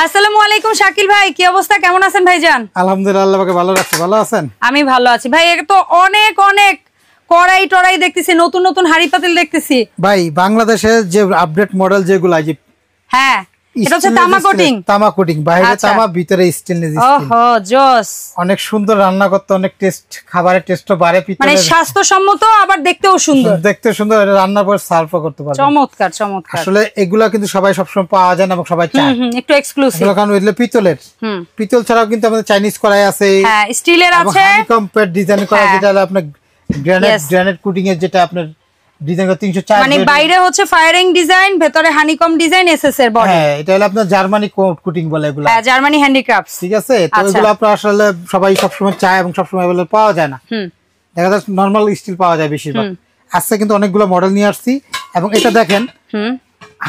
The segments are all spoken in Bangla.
আসসালামু আলাইকুম শাকিল ভাই, কি অবস্থা, কেমন আছেন ভাইজান? আলহামদুলিল্লাহ, আল্লাহ পাকে ভালো রাখছে। ভালো আছেন? আমি ভালো আছি ভাই। এটা তো অনেক অনেক কড়াই টড়াই দেখতেছি, নতুন নতুন হাড়ি পাতিল দেখতেছি ভাই। বাংলাদেশের যে আপডেট মডেল যেগুলো, যে হ্যাঁ এটা হচ্ছে তামা কোটিং। তামা কোটিং, বাইরে তামা, ভিতরে স্টেনলেস স্টিল। ওহো জোস। অনেক সুন্দর, রান্না করতে অনেক টেস্ট, খাবারের টেস্টও বাড়ে। মানে স্বাস্থ্যসম্মত, আবার দেখতেও সুন্দর। দেখতে সুন্দর, রান্নার পর সার্ভ করতে পারবে। চমৎকার চমৎকার। আসলে এগুলা কিন্তু সবাই সবসময় পাওয়া যায় না এবং সবাই চায়। একটু এক্সক্লুসিভ, কারণ এগুলো পিতলের। পিতল ছাড়াও কিন্তু আমাদের চাইনিজ কড়াই আছে, হ্যাঁ স্টিলের আছে, হানিকম্পের ডিজাইন করা, যেটা হলো আপনার গ্রানাইট কোটিং এর, যেটা আপনার ডিজাইন 304, মানে বাইরে হচ্ছে ফায়ারিং ডিজাইন, ভেতরে হানিকম ডিজাইন, এসএস এর বডি। হ্যাঁ এটা হলো আপনার জার্মানি কোটিং বলে এগুলো। হ্যাঁ জার্মানি হ্যান্ডিক্রাফটস, ঠিক আছে। তো এগুলো আপনার আসলে সবাই সবসময় চায় এবং সবসময় এগুলো পাওয়া যায় না। দেখা যায় নরমাল স্টিল পাওয়া যায় বেশিরভাগ। আজকে কিন্তু অনেকগুলো মডেল নিয়ে আসছি। এবং এটা দেখেন,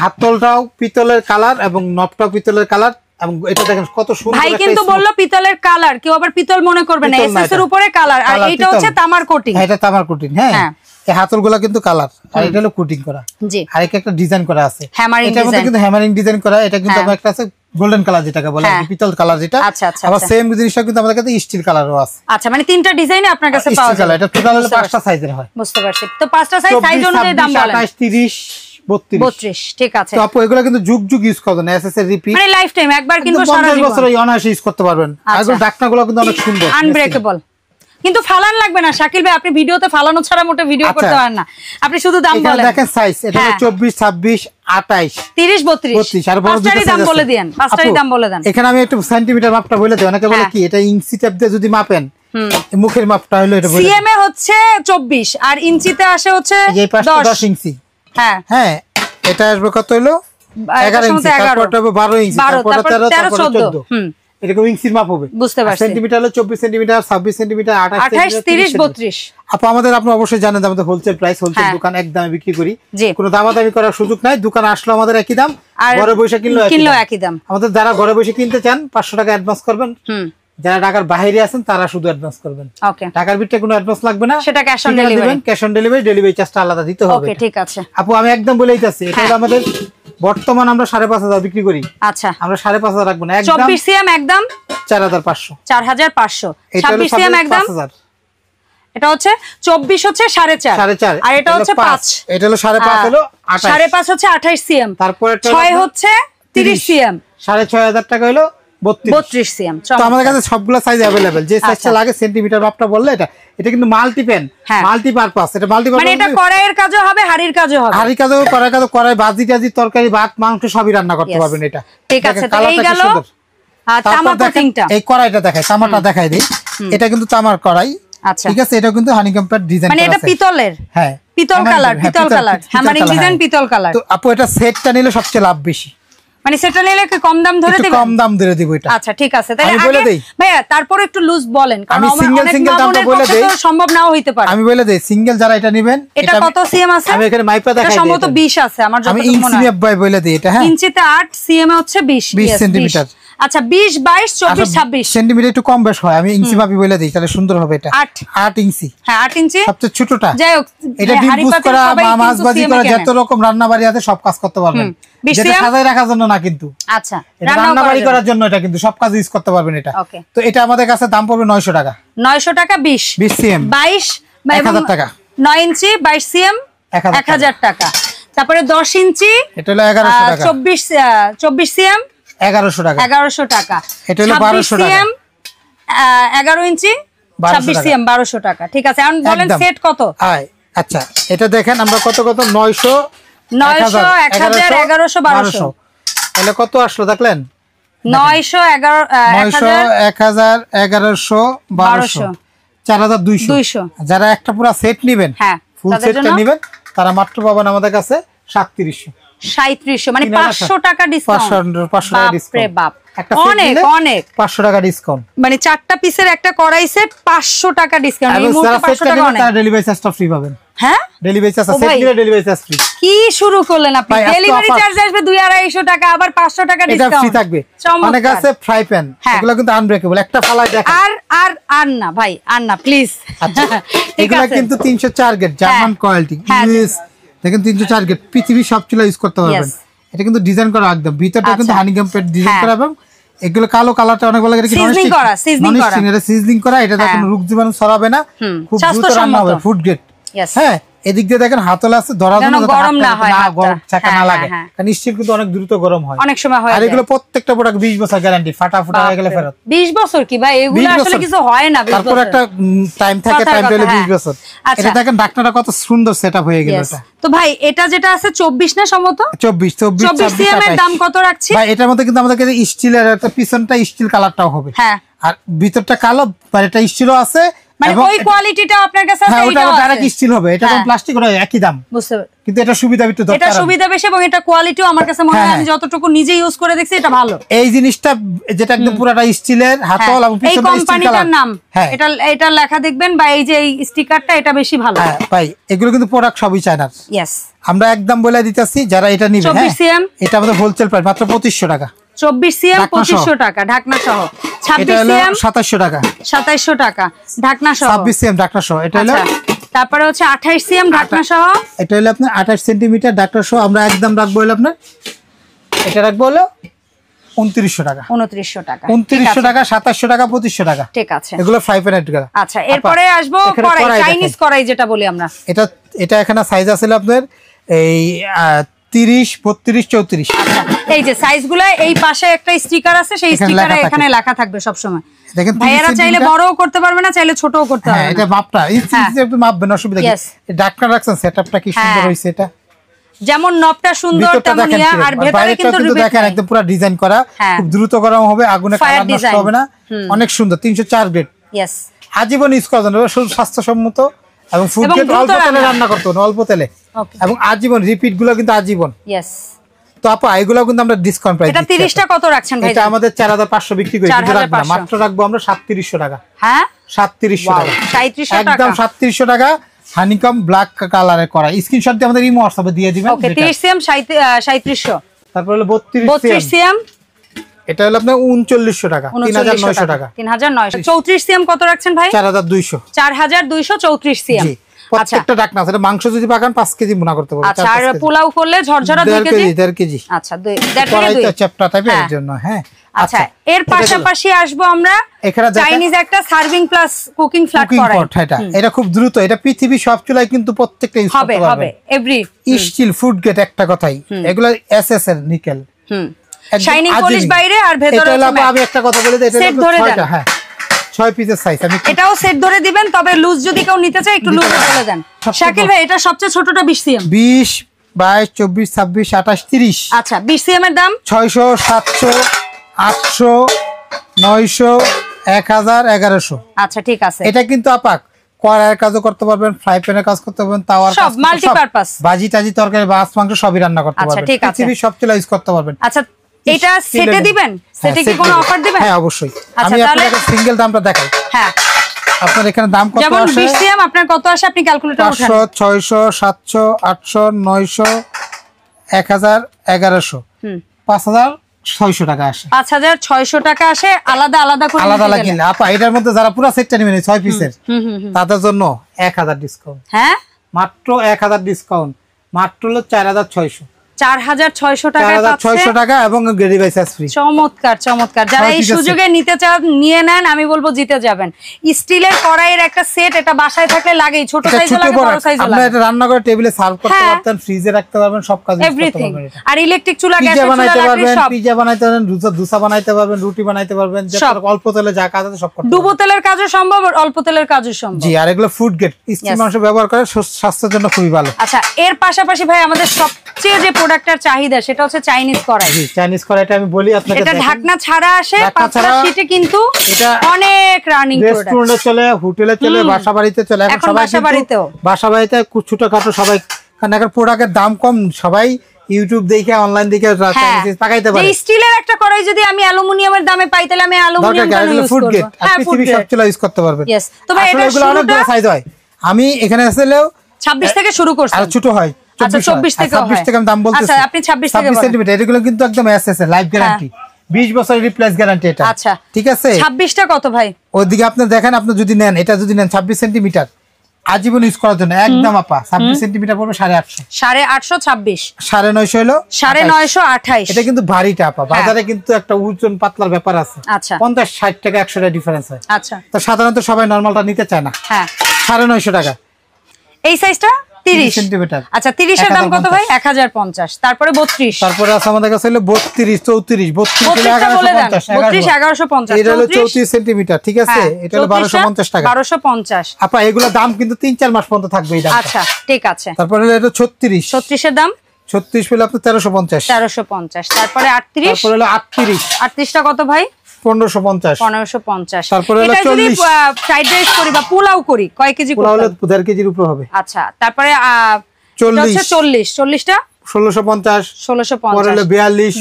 হাতলটাও পিতলের কালার এবং নবটাও পিতলের কালার। এবং এটা দেখেন কত সুন্দর। ভাই কিন্তু বললো পিতলের কালার, কেউ আবার পিতল মনে করবে না, এসএস এর উপরে কালার। আর এটা হচ্ছে তামার কোটিং। এটা তামার কোটিং। হ্যাঁ এই হাতলগুলো কিন্তু কালার, আর এটা হলো কোটিং করা। জি, আর একটা ডিজাইন করা আছে, এটার মধ্যে কিন্তু হ্যামারিং ডিজাইন করা। এটা কিন্তু আমার একটা আছে গোল্ডেন কালার, যেটাকে বলে পিতল কালার, যেটা আবার সেম জিনিসটা কিন্তু আমাদের কাছে স্টিল কালারও আছে। আচ্ছা, মানে তিনটা ডিজাইনে আপনার কাছে পাওয়া যায়। এটা টোটাল হলো 5টা সাইজের হয়। বুঝতে পারছি। তো 5টা সাইজ অনুযায়ী দাম বলেন। 28, 30, 32। ঠিক আছে। তো আপু এগুলো কিন্তু যুগ যুগ ইউজ করবেন, এসএস এর রিপিট, মানে লাইফ টাইম একবার কিনবো, সারা জীবন 50 বছর অনায়াসে ইউজ করতে পারবেন। আর এগুলো ঢাকনাগুলো কিন্তু অনেক সুন্দর, আনব্রেকেবল। কিন্তু ফালান লাগবে না শাকিল ভাই, আপনি ভিডিওতে ফালানো ছাড়া মোটে ভিডিও করতে পারেন না। আপনি শুধু দাম বলেন। দেখেন সাইজ, এটা 24, 26, 28, 30, 32 আর বড় দুটো দাম বলে দেন। পাঁচটারই দাম বলে দেন। এখানে আমি একটু সেন্টিমিটার মাপটা বলে দেই। অনেকে বলে কি এটা ইঞ্চি টেপ দিয়ে যদি মাপেন, মুখের মাপটা হলো এটা বলে। সিএম এ হচ্ছে 24 আর ইঞ্চিতে আসে হচ্ছে 10 ইঞ্চি। হ্যাঁ হ্যাঁ এটা আসবে কত হলো 11 ইঞ্চি, তারপর হবে 12 ইঞ্চি, তারপর 13, তারপর 14। এরকম ইঞ্চির মাপ হবে। বুঝতে পারছি। সেন্টিমিটার হলো 24 সেন্টিমিটার, 26 সেন্টিমিটার, 28, 30, 32। আপু আমাদের, আপনি অবশ্যই জানেন আমাদের হোলসেল প্রাইস, হোলসেল দোকান, এক দামে বিক্রি করি। কোনো দামাদামি করার সুযোগ নাই। দোকান আসলে আমাদের একই দাম, ঘরে বসে কিনলেও একই দাম। আমাদের যারা ঘরে বসে কিনতে চান 500 টাকা অ্যাডভান্স করবেন। যারা ঢাকার বাইরে আছেন তারা শুধু অ্যাডভান্স করবেন। ওকে, ঢাকার ভিতরে কোনো অ্যাডভান্স লাগবে না, সেটা cash on delivery. Cash on delivery, delivery চার্জটা আলাদা দিতে হবে। ওকে ঠিক আছে আপু, আমি একদম বলেই যাচ্ছি, এটা হলো আমাদের বর্তমান আমরা 5,500 বিক্রি করি। আচ্ছা, আমরা 5,500 রাখবো না, একদম 24 সিএম একদম 4,500। 4,500। 26 সিএম একদম 5,000। এটা হচ্ছে 24 হচ্ছে 4.5 আর এটা হচ্ছে 5। এটা হলো 5.5 হলো 28, 5.5 হচ্ছে 28 সিএম। তারপর 6 হচ্ছে 30 সিএম, 6,500 টাকা হলো 32 সিএম। তো আমাদের কাছে সবগুলো সাইজ अवेलेबल। যে সাইজটা লাগে সেন্টিমিটার মাপটা বললে, এটা কিন্তু মাল্টি পেন, মাল্টি পারপাস। এটা মাল্টি পারপাস মানে এটা কড়াইয়ের কাজও হবে, হাড়ির কাজও হবে। হাড়ি কাজও, কড়াই কাজও, কড়াই ভাজি টাজি, তরকারি, ভাত, মাংস সবই রান্না করতে পারবেন। এটা ঠিক আছে। তো এই গেল তামা কোটিংটা। এই কড়াইটা দেখাই, তামাটা দেখাই দেই। এটা কিন্তু তামার কড়াই। আচ্ছা ঠিক আছে। এটা কিন্তু হানিকম্পের ডিজাইন করা আছে, মানে এটা পিতলের। হ্যাঁ পিতল কালার, পিতল কালার, হ্যামারিং ডিজাইন, পিতল কালার। তো আপু এটা সেটটা নিলে সবচেয়ে লাভ বেশি। মানে সেটা নিলে কম দাম ধরে দেবেন? কম দাম ধরে দেব এটা। আচ্ছা ঠিক আছে। তাহলে আগে ভাইয়া তারপর একটু লুজ বলেন, কারণ আমি সিঙ্গেল দামটা বলে দেই, সম্ভব নাও হইতে পারে। আমি বলে দেই সিঙ্গেল যারা এটা নেবেন। এটা কত সিএম আছে? আমি এখানে মাইপা দেখাই দিই। এটা সম্ভবত 20 আছে আমার যতটুকু মনে হয়। আমি ইঞ্চি ভাই বলে দেই এটা। হ্যাঁ ইঞ্চিতে 8, সিএম এ হচ্ছে 20 সেন্টিমিটার। আচ্ছা 20, 22, 24, 26 সেন্টিমিটার একটু কম বেশ হয়। আমি ইঞ্চি ভাবি বলে দেই, তাহলে সুন্দর হবে। এটা 8 ইঞ্চি। হ্যাঁ 8 ইঞ্চি সবচেয়ে ছোটটা। যাই হোক, এটা ডিপ পুশ করা, মাছ ভাজি করা, যত রকম রান্না বাড়ি আছে সব কাজ করতে পারবেন। যেটা সাজায় রাখার জন্য না কিন্তু। আচ্ছা, রান্না বাড়ি করার জন্য এটা কিন্তু সব কাজ ইউজ করতে পারবেন এটা। তো এটা আমাদের কাছে দাম পড়বে 900 টাকা। 900 টাকা 20 সিএম 22 1000 টাকা। 9 ইঞ্চি 22 সিএম 1000 টাকা। তারপরে 10 ইঞ্চি এটা হলো 1100 টাকা। 24 সিএম 1100 টাকা। 1100 টাকা। এটা হলো 1200 টাকা। 11 ইঞ্চি 26 সিএম 1200 টাকা। ঠিক আছে, এখন বলেন সেট কত? আচ্ছা এটা দেখেন আমরা কত 900 1000 1100 1200 তাহলে কত আসলো দেখলেন? 900 1000 1100 1200 4200। যারা একটা পুরো সেট নেবেন, ফুল সেটটা নেবেন, তারা মাত্র পাবেন আমাদের কাছে 3700। মানে 500 টাকা ডিসকাউন্ট। 500 টাকা ডিসকাউন্ট। বাপ একটা অনেক অনেক 500 টাকা ডিসকাউন্ট। মানে 4টা পিসের একটা কড়াই সেট 500 টাকা ডিসকাউন্ট। এই মুহূর্তে 500 টাকা অনেক। তারা ডেলিভারি চার্জটা ফ্রি পাবেন। হ্যাঁ ডেলিভারি চার্জ আছে, সেট ডেলিভারি চার্জ ফ্রি। কি শুরু করলেন আপনি? ডেলিভারি চার্জ আসবে 2-250 টাকা, আবার 500 টাকা ডিসকাউন্ট। এটা ফ্রি থাকবে। অনেক আছে ফ্রাই প্যান, এগুলো কিন্তু আনব্রেকেবল। একটা ফালাই দেখেন। আর না ভাই, আর না প্লিজ। আচ্ছা এগুলো কিন্তু 304 গেট জার্মান কোয়ালিটি ইউএস। দেখেন 304 গেট, পৃথিবীর সব চুলা ইউজ করতে পারবেন। এটা কিন্তু ডিজাইন করা একদম ভিতরটা কিন্তু হানিকম পেট ডিজাইন করা এবং এগুলো কালো কালারটা অনেক ভালো লাগে সিজনিং করা এটা সিজনিং করা এটাতে কোনো রোগ জীবাণু ছড়াবে না খুব দ্রুত রান্না হবে ফুড গ্রেড হ্যাঁ এদিক দিয়ে দেখেন হাতল আছে ধরার জন্য গরম না হয় গরম ছাকা না লাগে কারণ স্টিল কিন্তু অনেক দ্রুত গরম হয় অনেক সময় হয় আর এগুলো প্রত্যেকটা প্রোডাক্ট 20 বছর গ্যারান্টি ফাটা হয়ে গেলে ফেরত 20 বছর কি ভাই এগুলো আসলে কিছু হয় না 20 বছর তারপর একটা টাইম থাকে টাইম পেলে 20 বছর এটা দেখেন ঢাকনাটা কত সুন্দর সেটআপ হয়ে গেল এটা তো ভাই এটা যেটা আছে 24 না সম্ভবত 24 সিএম এর দাম কত রাখছি ভাই এটার মধ্যে কিন্তু আমাদের কাছে স্টিলের একটা পিছনটা স্টিল কালারটাও হবে হ্যাঁ আর ভিতরটা কালো বাইরেটা স্টিলও আছে মানে ওই কোয়ালিটিটা আপনার কাছে আছে এটা ডাইরেক্ট স্টিল হবে এটা কোন প্লাস্টিক ওটা একই দাম বুঝতে কিন্তু এটা সুবিধা একটু দরকার এটা সুবিধা বেশি এবং এটা কোয়ালিটিও আমার কাছে মনে হয় আমি যতটুকু নিজে ইউজ করে দেখছি এটা ভালো এই জিনিসটা যেটা একদম পুরোটা স্টিলের হাতল এবং পিছনটা স্টিল কালার এই কোম্পানিটার নাম এটা লেখা দেখবেন বা এই যে এই স্টিকারটা এটা বেশি ভালো হ্যাঁ ভাই এগুলো কিন্তু প্রোডাক্ট সবই চায়নার यस আমরা একদম বলে দিতেছি যারা এটা নিবে হ্যাঁ 24 সিএম এটা আমাদের হোলসেল প্রাইস মাত্র 2500 টাকা 24 সিএম 2500 টাকা ঢাকনা সহ 26 সিএম 2700 টাকা 2700 টাকা ঢাকনা সহ 26 সিএম ঢাকনা সহ এটা হলো তারপরে হচ্ছে 28 সিএম ঢাকনা সহ এটা হলো আপনার 28 সেন্টিমিটার ঢাকনা সহ আমরা একদম রাখবো হলো আপনার এটা রাখবো হলো 2900 টাকা 2900 টাকা 2900 টাকা 2700 টাকা 2500 টাকা ঠিক আছে এগুলো 5 এন্ড 8 টাকা আচ্ছা এরপরে আসবো কড়াই চাইনিজ কড়াই যেটা বলি আমরা এটা এখানে সাইজ আছে আপনার এই 30 32 34 আচ্ছা এই যে সাইজগুলো এই পাশে একটা স্টিকার আছে সেই স্টিকারে এখানে লেখা থাকবে সব সময় দেখেন ভাইয়ারা চাইলে বড়ও করতে পারবে না চাইলে ছোটও করতে পারবে হ্যাঁ এটা মাপটা এই একটু মাপবেন অসুবিধা কি ঢাকনা রাখছেন সেটআপটা কি সুন্দর হইছে এটা যেমন নবটা সুন্দর তেমনি আর ভেতরে কিন্তু দেখেন একদম পুরো ডিজাইন করা খুব দ্রুত গরম হবে আগুনে কালার নষ্ট হবে না অনেক সুন্দর 304 গ্রেড यस আজীবন ইউজ করা যাবে স্বাস্থ্যসম্মত এবং ফুড গ্রেড অল্প তেলে রান্না করতে হবে অল্প তেলে এবং আজীবন রিপিট গুলো কিন্তু আজীবন यस তো আপা এগুলো কিন্তু আমরা ডিসকাউন্ট প্রাইস এটা 30 টা কত রাখছেন ভাই এটা আমাদের 4500 বিক্রি করি কিন্তু রাখবো না মাত্র রাখবো আমরা 3700 টাকা হ্যাঁ 3700 টাকা 3700 টাকা একদম 3700 টাকা হানিকম ব্ল্যাক কালারে করা স্ক্রিনশট দিয়ে আমাদের ইমো হোয়াটসঅ্যাপে দিয়ে দিবেন ওকে 30 সিএম 3700 তারপর হলো 32 সিএম এটা হলো আপনার 3900 টাকা 3900 টাকা 3900 34 সিএম কত রাখছেন ভাই 4200 4234 সিএম প্রত্যেকটা ঢাকনা আছে মাংস যদি পাকান 5 কেজি মুনা করতে পারবেন আচ্ছা আর পোলাও করলে ঝরঝরা 2 কেজি 1.5 কেজি আচ্ছা 2 চ্যাপটা টাইপের জন্য হ্যাঁ আচ্ছা এর পাশাপাশি আসবো আমরা এখানে চাইনিজ একটা সার্ভিং প্লাস কুকিং ফ্ল্যাট করাই এটা খুব দ্রুত এটা পৃথিবী সব চুলায় কিন্তু প্রত্যেকটা ইউজ করতে পারবে হবে এভরি স্টিল ফুড গ্রেড একটা কথাই এগুলো এসএস এর নিকেল শাইনিং পলিশ বাইরে আর ভেতরে এটা আমি একটা কথা বলে দিই এটা হলো 6টা হ্যাঁ 6 পিসের সাইজ আমি এটাও সেট ধরে দিবেন তবে লুজ যদি কেউ নিতে চায় একটু লুজ বলে দেন শাকিল ভাই এটা সবচেয়ে ছোটটা 20 সিএম 20 22 24 26 28 30 আচ্ছা 20 সিএম এর দাম 600 700 800 900 1000 1100 আচ্ছা ঠিক আছে এটা কিন্তু আপাক কড়াইয়ের কাজও করতে পারবেন ফ্রাই প্যানের কাজ করতে পারবেন তাওয়ার কাজ সব মাল্টিপারপাস ভাজি টাজি তরকারি মাছ মাংস সবই রান্না করতে পারবেন পৃথিবীর সব চুলা ইউজ করতে পারবেন আচ্ছা এটা সেটে দিবেন সেটে কি কোনো অফার দিবেন হ্যাঁ অবশ্যই আমি আপনাকে সিঙ্গেল দামটা দেখাই হ্যাঁ আপনার এখানে দাম কত আসে যেমন 20 সিএম আপনার কত আসে আপনি ক্যালকুলেটর উঠান 500 600 700 800 900 1000 1100 5600 টাকা আসে 5600 টাকা আসে আলাদা আলাদা করে আলাদা কিনলে আপা এটার মধ্যে যারা পুরো সেটটা নেবেন 6 পিসের তাদের জন্য 1000 ডিসকাউন্ট হ্যাঁ মাত্র 1000 ডিসকাউন্ট মাত্র হলো 4600 4600 টাকায় পাচ্ছে 4600 টাকা এবং ডেলিভারি চার্জ ফ্রি চমৎকার চমৎকার যারা এই সুযোগে নিতে চান নিয়ে নেন আমি বলবো জিতে যাবেন স্টিলের কড়াইয়ের একটা সেট এটা বাসায় থাকলে লাগেই ছোট সাইজে লাগে বড় সাইজে লাগে আমরা এটা রান্না করে টেবিলে সার্ভ করতে পারতেন ফ্রিজে রাখতে পারবেন সব কাজ করতে পারবেন আর ইলেকট্রিক চুলা গ্যাসের চুলা বানাইতে লাগবে পারবেন সব পিজা বানাইতে পারবেন দোসা বানাইতে পারবেন রুটি বানাইতে পারবেন যত অল্প তেলে যা কাজ আছে সব করতে ডুবো তেলের কাজও সম্ভব অল্প তেলের কাজও সম্ভব জি আর এগুলো ফুড গ্রেড স্টিল মানুষ ব্যবহার করে স্বাস্থ্যের জন্য খুবই ভালো আচ্ছা এর পাশাপাশি ভাই আমাদের সবচেয়ে যে প্রোডাক্টের চাহিদা সেটা হচ্ছে চাইনিজ কড়াই জি চাইনিজ কড়াইটা আমি বলি আপনাকে এটা ঢাকনা ছাড়া আসে পাঁচটা শীটে কিন্তু এটা অনেক রানিং প্রোডাক্ট রেস্টুরেন্টে চলে হোটেলে চলে বাসা বাড়িতে চলে এখন সবাই বাসা বাড়িতে ছোটখাটো সবাই কারণ এখন প্রোডাক্টের দাম কম সবাই ইউটিউব দেখে অনলাইন দেখে পাকাইতে পারে এই স্টিলের একটা কড়াই যদি আমি অ্যালুমিনিয়ামের দামে পাই তাহলে আমি অ্যালুমিনিয়ামটা ইউজ করব হ্যাঁ পৃথিবী সব চুলা ইউজ করতে পারবেন यस তো ভাই এটা অনেক বড় সাইজ হয় আমি এখানে আসলেও 26 থেকে শুরু করছি আর ছোট হয় আচ্ছা 24 থেকে 26 থেকে দাম বলতেছি আচ্ছা আপনি 26 থেকে 26 সেমি এগুলো কিন্তু একদম এসএস লাইফ গ্যারান্টি 20 বছরের রিপ্লেস গ্যারান্টি এটা আচ্ছা ঠিক আছে 26 টা কত ভাই ওদিকে আপনি দেখেন আপনি যদি নেন এটা যদি নেন 26 সেমি আজীবন ইউজ করার জন্য একদম আপা 26 সেন্টিমিটার পড়বে 850 850 26 950 হলো 928 এটা কিন্তু ভারীটা আপা বাজারে কিন্তু একটা ওজন পাতলার ব্যাপার আছে আচ্ছা 50 60 টাকা 100 টাকা ডিফারেন্স হয় আচ্ছা তো সাধারণত সবাই নরমালটা নিতে চায় না হ্যাঁ 950 টাকা এই সাইজটা 30 সেন্টিমিটার আচ্ছা 30 এর দাম কত ভাই 1050 তারপরে 32 তারপরে আছে আমাদের কাছে হলো 32 34 32 1150 এটা হলো 34 সেন্টিমিটার ঠিক আছে এটা হলো 1250 টাকা 1250 আপা এগুলা দাম কিন্তু 3-4 মাস পর্যন্ত থাকবে এই দাম আচ্ছা ঠিক আছে তারপরে এটা 36 এর দাম 36 পেলে আপনি 1350 তারপরে 38 তারপরে হলো 38 টা কত ভাই 1550 তারপরে হলো এটা যদি 40 ফ্রাইড রাইস করি বা পোলাও করি কয় কেজি পোলাও হলো 1.5 কেজির উপর হবে আচ্ছা তারপরে 40 টা 1650 পরে হলো 42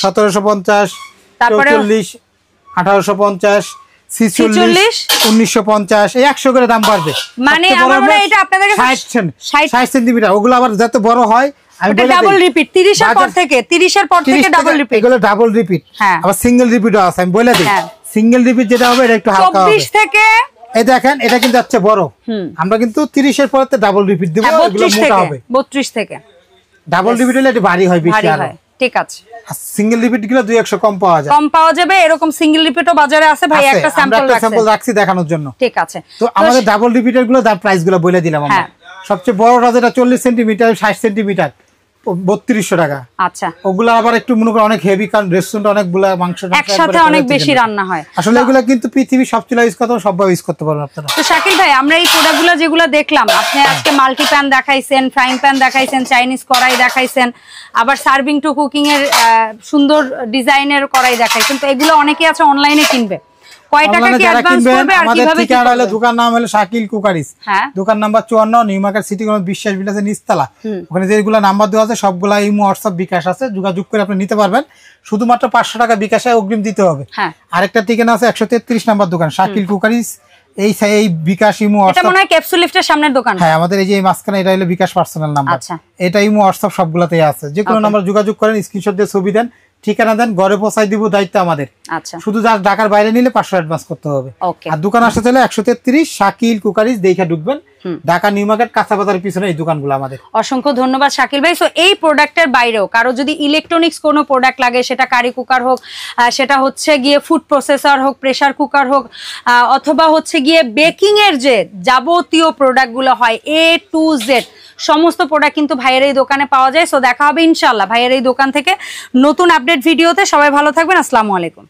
1750 তারপরে 44 1850 46 1950 এই 100 করে দাম বাড়বে মানে আমার মনে হয় এটা আপনাদের কাছে 60 সেন্টিমিটার ওগুলো আবার যত বড় হয় আমি বলে ডাবল রিপিট 30 এর পর থেকে ডাবল রিপিট এগুলো ডাবল রিপিট আবার সিঙ্গেল রিপিটও আছে আমি বলে দিই সিঙ্গেল রিপিট যেটা হবে এটা একটু হালকা হবে 24 থেকে এই দেখেন এটা কিন্তু যাচ্ছে বড় আমরা কিন্তু 30 এর পরেতে ডাবল রিপিট দেব এগুলো মোটা হবে 32 থেকে ডাবল রিপিট হলে এটা ভারী হয় বেশি আর ঠিক আছে সিঙ্গেল রিপিট গুলো 2-100 কম পাওয়া যাবে এরকম সিঙ্গেল রিপিটও বাজারে আছে ভাই একটা স্যাম্পল রাখছি দেখানোর জন্য ঠিক আছে তো আমাদের ডাবল রিপিটের গুলো দাম প্রাইস গুলো বলে দিলাম আমরা সবচেয়ে বড়টা যেটা 40 সেন্টিমিটার 60 সেন্টিমিটার 3200 টাকা আচ্ছা ওগুলা আবার একটু মনে করেন অনেক হেভি কারণ রেস্টুরেন্টে অনেকগুলা মাংস একসাথে অনেক বেশি রান্না হয় আসলে এগুলা কিন্তু পৃথিবী সব চুলা ইউজ করতে সবভাবে ইউজ করতে পারবেন আপনারা তো শাকিল ভাই আমরা এই প্রোডাক্টগুলো যেগুলো দেখলাম আপনি আজকে মাল্টি প্যান দেখাইছেন ফ্রাইং প্যান দেখাইছেন চাইনিজ কড়াই দেখাইছেন আবার সার্ভিং টু কুকিং এর সুন্দর ডিজাইনের কড়াই দেখাইছেন তো এগুলো অনেকেই আছে অনলাইনে কিনবে কয় টাকা কি অ্যাডভান্স করবে আর কিভাবে কি করবে দোকান নাম হলো শাকিল কুকারিস দোকান number 54 new market city corner বিশ্বাস বিলাসের নিচতলা ওখানে যেগুলো নাম্বার দেওয়া আছে সবগুলা ইমো হোয়াটসঅ্যাপ বিকাশ আছে যোগাযোগ করে আপনি নিতে পারবেন শুধুমাত্র 500 টাকা বিকাশে অগ্রিম দিতে হবে আরেকটা ঠিকানা আছে 133 নাম্বার দোকান শাকিল কুকারিস এই বিকাশ ইমো এটা মনে হয় ক্যাপসুল লিফটের সামনের দোকান হ্যাঁ আমাদের এই যে মাঝখানে এটা হলো বিকাশ পার্সোনাল নাম্বার এটা ইমো হোয়াটসঅ্যাপ সবগুলাতেই আছে যে কোনো নাম্বার যোগাযোগ করেন স্ক্রিনশট দিয়ে ছবি দেন ঠিকানা দেন ঘরে পৌঁছাই দিব দায়িত্ব আমাদের আচ্ছা শুধু যা ঢাকার বাইরে নিলে 500 অ্যাডভান্স করতে হবে আর দোকান আসতে চলে 133 শাকিল কুকারিস দেখে ঢুকবেন ঢাকা নিউ মার্কেট কাঁচা বাজারের পিছনে এই দোকানগুলো আমাদের অসংখ্য ধন্যবাদ শাকিল ভাই সো এই প্রোডাক্টের বাইরেও কারো যদি ইলেকট্রনিক্স কোনো প্রোডাক্ট লাগে সেটা কারি কুকার হোক সেটা হচ্ছে গিয়ে ফুড প্রসেসর হোক প্রেসার কুকার হোক অথবা হচ্ছে গিয়ে বেকিং এর যে যাবতীয় প্রোডাক্টগুলো হয় A to Z সমস্ত প্রোডাক্ট কিন্তু ভাইয়ের এই দোকানে পাওয়া যায় সো দেখা হবে ইনশাআল্লাহ ভাইয়ের এই দোকান থেকে নতুন আপডেট ভিডিওতে সবাই ভালো থাকবেন আসসালামু আলাইকুম